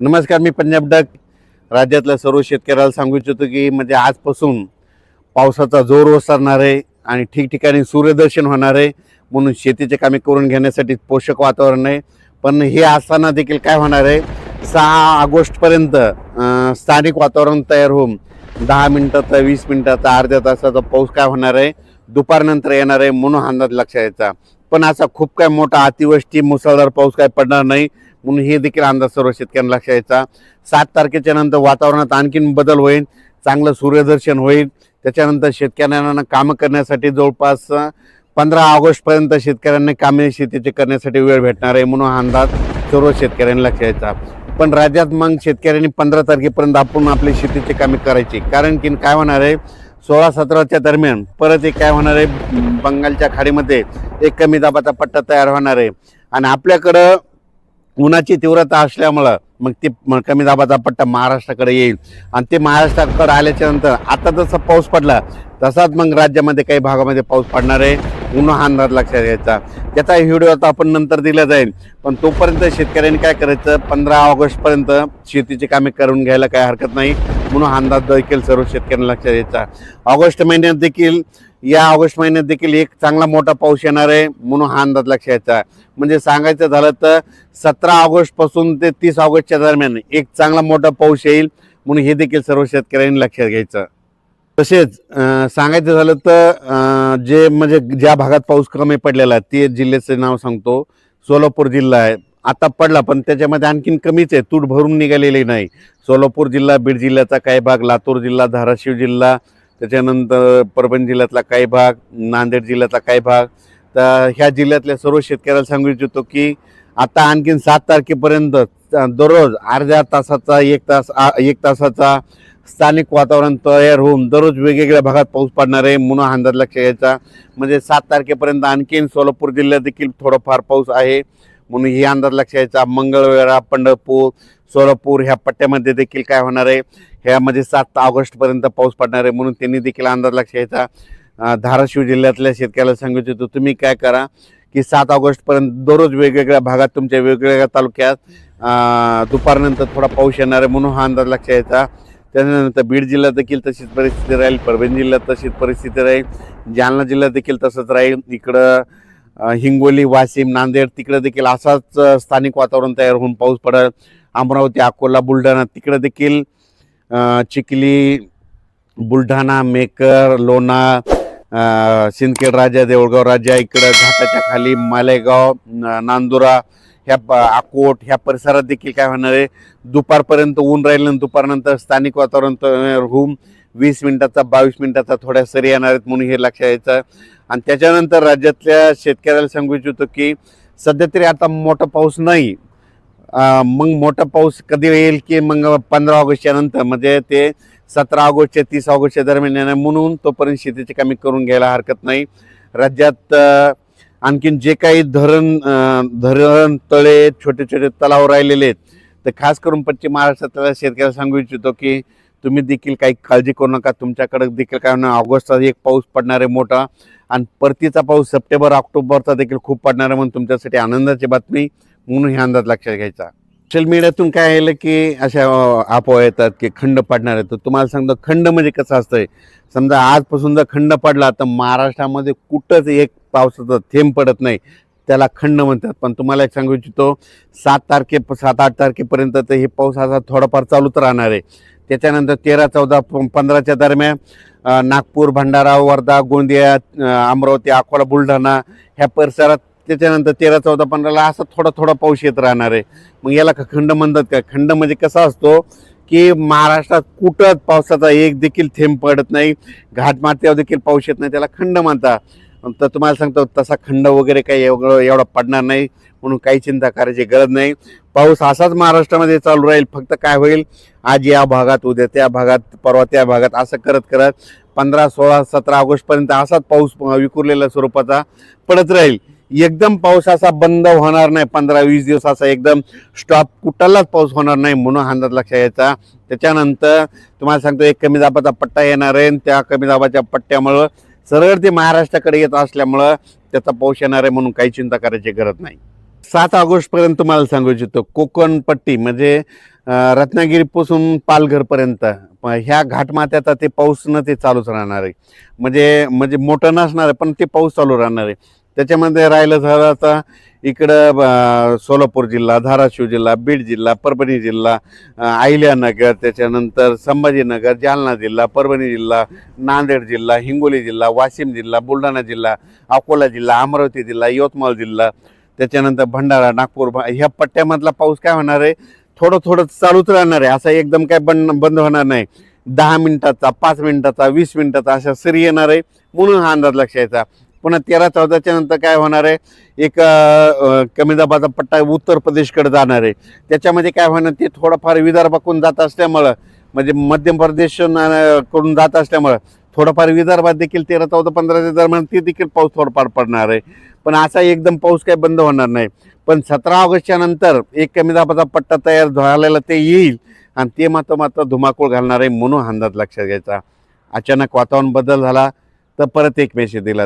नमस्कार, मी पंजाब डक. राज्यातल्या सर्व शेतकऱ्याला सांगू इच्छितो की म्हणजे आजपासून पावसाचा जोर ओसरणार आहे आणि ठिकठिकाणी सूर्यदर्शन होणार आहे. म्हणून शेतीचे कामे करून घेण्यासाठी पोषक वातावरण आहे. पण हे असताना देखील काय होणार आहे, 6 ऑगस्टपर्यंत स्थानिक वातावरण तयार होऊन 10 मिनिटाचा, 20 मिनिटाचा, अर्ध्या तासाचा पाऊस काय होणार आहे, दुपारनंतर येणार आहे. म्हणून अंदाज लक्षात यायचा. पण असा खूप काय मोठा अतिवृष्टी, मुसळधार पाऊस काय पडणार नाही. म्हणून हे देखील अंदाज सर्व शेतकऱ्यांना लक्षात यायचा. 7 तारखेच्या नंतर वातावरणात आणखीन बदल होईल, चांगलं सूर्यदर्शन होईल. त्याच्यानंतर शेतकऱ्यांना कामं करण्यासाठी जवळपास 15 ऑगस्टपर्यंत शेतकऱ्यांना कामे शेतीचे करण्यासाठी वेळ भेटणार आहे. म्हणून हा अंदाज सर्व शेतकऱ्यांनी लक्षात यायचा. पण राज्यात मग शेतकऱ्यांनी 15 तारखेपर्यंत आपण आपली शेतीची कामे करायची. कारण की काय होणार आहे, 16-17च्या दरम्यान परत एक काय होणार आहे, बंगालच्या खाडीमध्ये एक कमी दाबाचा पट्टा तयार होणार आहे आणि आपल्याकडं उन्हाची तीव्रता असल्यामुळं मग ते कमी दाबाचा पट्टा महाराष्ट्राकडे येईल आणि ते महाराष्ट्राकडे आल्याच्या नंतर आता जसा पाऊस पडला तसाच मग राज्यामध्ये काही भागामध्ये पाऊस पडणार आहे. म्हणून हा अंदाज लक्षात घ्यायचा. त्याचा व्हिडिओ आता आपण नंतर दिला जाईल. पण तोपर्यंत शेतकऱ्यांनी काय करायचं, 15 ऑगस्टपर्यंत शेतीची कामे करून घ्यायला काही हरकत नाही. म्हणून हा अंदाज देखील सर्व शेतकऱ्यांना लक्षात घ्यायचा. या ऑगस्ट महिन्यात देखील एक चांगला मोठा पाऊस येणार आहे. म्हणून हा अंदाज लक्षात घ्यायचा. म्हणजे सांगायचं झालं तर 17 ऑगस्टपासून ते 30 ऑगस्टच्या दरम्यान एक चांगला मोठा पाऊस येईल. म्हणून हे देखील सर्व शेतकऱ्यांनी लक्षात घ्यायचं. तसेच सांगायचं झालं तर ज्या भागात पाऊस कमी पडलेला आहे ते जिल्ह्याचं नाव सांगतो. सोलापूर जिल्हा आहे, आता पडला पण त्याच्यामध्ये आणखीन कमीच आहे, तूट भरून निघालेली नाही. सोलापूर जिल्हा, बीड जिल्ह्याचा काही भाग, लातूर जिल्हा, धाराशिव जिल्हा, त्याच्यानंतर परभणी जिल्ह्यातला काही भाग, नांदेड जिल्ह्याचा काही भाग. तर ह्या जिल्ह्यातल्या सर्व शेतकऱ्याला सांगू इच्छितो की आता आणखीन 7 तारखेपर्यंत दररोज अर्ध्या तासाचा, 1 तासाचा स्थानिक वातावरण तयार होऊन दररोज वेगवेगळ्या भागात पाऊस पडणार आहे. म्हणून अंदाज लक्षात घ्यायचा. म्हणजे 7 तारखेपर्यंत आणखीन सोलापूर जिल्ह्यात देखील थोडाफार पाऊस आहे. म्हणून ही अंदाज लक्षात घ्यायचा. मंगळवेढा, पंढरपूर, सोलापूर ह्या पट्ट्यामध्ये देखील काय होणार आहे, ह्यामध्ये 7 ऑगस्टपर्यंत पाऊस पडणार आहे. म्हणून त्यांनी देखील अंदाज लक्षात घ्यायचा. धाराशिव जिल्ह्यातल्या शेतकऱ्याला सांगू इच्छितो, तुम्ही काय करा की 7 ऑगस्टपर्यंत दररोज वेगवेगळ्या भागात तुमच्या वेगवेगळ्या तालुक्यात दुपारनंतर थोडा पाऊस येणार आहे. म्हणून हा अंदाज लक्षात घ्यायचा. त्यानंतर बीड जिल्ह्यात देखील तशीच परिस्थिती राहील, परभणी जिल्ह्यात तशीच परिस्थिती राहील, जालना जिल्ह्यात देखील तसंच राहील. इकडं हिंगोली, वाशिम, नांदेड तिकडे देखील असाच स्थानिक वातावरण तयार होऊन पाऊस पडेल. अमरावती, अकोला, बुलढाणा तिकडे देखील चिखली, बुलढाणा, मेकर, लोणार, सिंदखेड राजा, देऊळगाव राजा, इकडं घाटाच्या खाली मालेगाव, नांदुरा, ह्या अकोट ह्या परिसरात देखील काय होणार आहे, दुपारपर्यंत ऊन राहील आणि दुपारनंतर स्थानिक वातावरण तयार होऊन 20 मिनिटाचा, 22 मिनिटाचा थोड्या सरी येणार आहेत. म्हणून हे लक्षात यायचं. आणि त्याच्यानंतर राज्यातल्या शेतकऱ्याला सांगू इच्छितो की सध्या तरी आता मोठा पाऊस नाही. मग मोठा पाऊस कधी येईल की मग 15 ऑगस्टच्या नंतर, म्हणजे ते 17 ऑगस्टच्या 30 ऑगस्टच्या दरम्यान येणार. म्हणून तोपर्यंत शेतीची कामे करून घ्यायला हरकत नाही. राज्यात आणखीन जे काही धरण, तळे, छोटे छोटे तलाव राहिलेले आहेत, तर खास करून पश्चिम महाराष्ट्रातल्या शेतकऱ्याला सांगू इच्छितो की तुम्ही देखील काही काळजी करू नका. तुमच्याकडे देखील काय होणार, ऑगस्टचा एक पाऊस पडणार आहे मोठा आणि परतीचा पाऊस सप्टेंबर, ऑक्टोबरचा देखील खूप पडणार आहे. म्हणून तुमच्यासाठी आनंदाची बातमी. म्हणून हे अंदाज लक्षात घ्यायचा. सोशल मीडियातून काय आलं की अशा अफवा येतात की खंड पडणार आहे. तर तुम्हाला सांगतो, खंड म्हणजे कसं असतंय, समजा आजपासून जर खंड पडला तर महाराष्ट्रामध्ये कुठंच एक पावसाचा थेंब पडत नाही, त्याला खंड म्हणतात. पण तुम्हाला एक सांगू इच्छितो, 7-8 तारखेपर्यंत तर हे पाऊस असा थोडाफार चालूच राहणार आहे. त्याच्यानंतर 13, 14, 15च्या दरम्यान नागपूर, भंडारा, वर्धा, गोंदिया, अमरावती, अकोला, बुलढाणा ह्या परिसरात, त्याच्यानंतर 13, 14, 15ला असा थोडा थोडा पाऊस येत राहणार आहे. मग याला खंड म्हणतात का? खंड म्हणजे कसा असतो की महाराष्ट्रात कुठंच पावसाचा एक देखील थेंब पडत नाही, घाटमाथ्यावर देखील पाऊस येत नाही, त्याला खंड म्हणतात. तर तुम्हाला सांगतो, तसा खंड वगैरे काही एवढा पडणार नाही. म्हणून काही चिंता करायची गरज नाही. पाऊस असाच महाराष्ट्रामध्ये चालू राहील. फक्त काय होईल, आज या भागात, उद्या त्या भागात, परवा त्या भागात, असं करत करत 15, 16, 17 ऑगस्टपर्यंत असाच पाऊस विखुरलेल्या स्वरूपाचा पडत राहील. एकदम पाऊस असा बंद होणार नाही. 15-20 दिवस असा एकदम स्टॉप कुठलाच पाऊस होणार नाही. म्हणून अंदाज लक्षात यायचा. त्याच्यानंतर तुम्हाला सांगतो, एक कमी दाबाचा पट्टा येणार आहे. त्या कमी दाबाच्या पट्ट्यामुळं सरळ ते महाराष्ट्राकडे येत असल्यामुळं त्याचा पाऊस येणार आहे. म्हणून काही चिंता करायची गरज नाही. 7 ऑगस्टपर्यंत तुम्हाला सांगू इच्छितो, कोकण पट्टी म्हणजे रत्नागिरीपासून पालघरपर्यंत ह्या घाटमाथ्याचा ते पाऊस न ते चालूच राहणार आहे. म्हणजे म्हणजे मोठं नसणार आहे पण ते पाऊस चालू राहणार आहे. त्याच्यामध्ये राहिलं झालं आता इकडं सोलापूर जिल्हा, धाराशिव जिल्हा, बीड जिल्हा, परभणी जिल्हा, अहिल्यानगर, त्याच्यानंतर संभाजीनगर, जालना जिल्हा, परभणी जिल्हा, नांदेड जिल्हा, हिंगोली जिल्हा, वाशिम जिल्हा, बुलढाणा जिल्हा, अकोला जिल्हा, अमरावती जिल्हा, यवतमाळ जिल्हा, त्याच्यानंतर भंडारा, नागपूर ह्या पट्ट्यामधला पाऊस काय होणार आहे, थोडं थोडं चालूच राहणार आहे. असं एकदम काय बंद होणार नाही. 10 मिनिटाचा, 5 मिनिटाचा, 20 मिनिटाचा अशा सरी येणार आहे. म्हणून हा अंदाज लक्षात यायचा. पुन्हा 13-14च्या नंतर काय होणार आहे, एक कमी दाबाचा पट्टा उत्तर प्रदेशकडे जाणार आहे. त्याच्यामध्ये काय होणार, ते थोडंफार विदर्भाकडून जात असल्यामुळं, म्हणजे मध्य प्रदेश कडून जात असल्यामुळं थोडंफार विदर्भात देखील 13-14-15च्या दरम्यान ते देखील पाऊस थोडंफार पडणार आहे. पण असा एकदम पाऊस काही बंद होणार नाही. पण 17 ऑगस्टच्या नंतर एक कमी दाबाचा पट्टा तयार झालेला ते येईल आणि ते मात्र धुमाकूळ घालणार आहे. म्हणून अंदाज लक्षात घ्यायचा. अचानक वातावरण बदल झाला तर परत एक मेसेज दिला.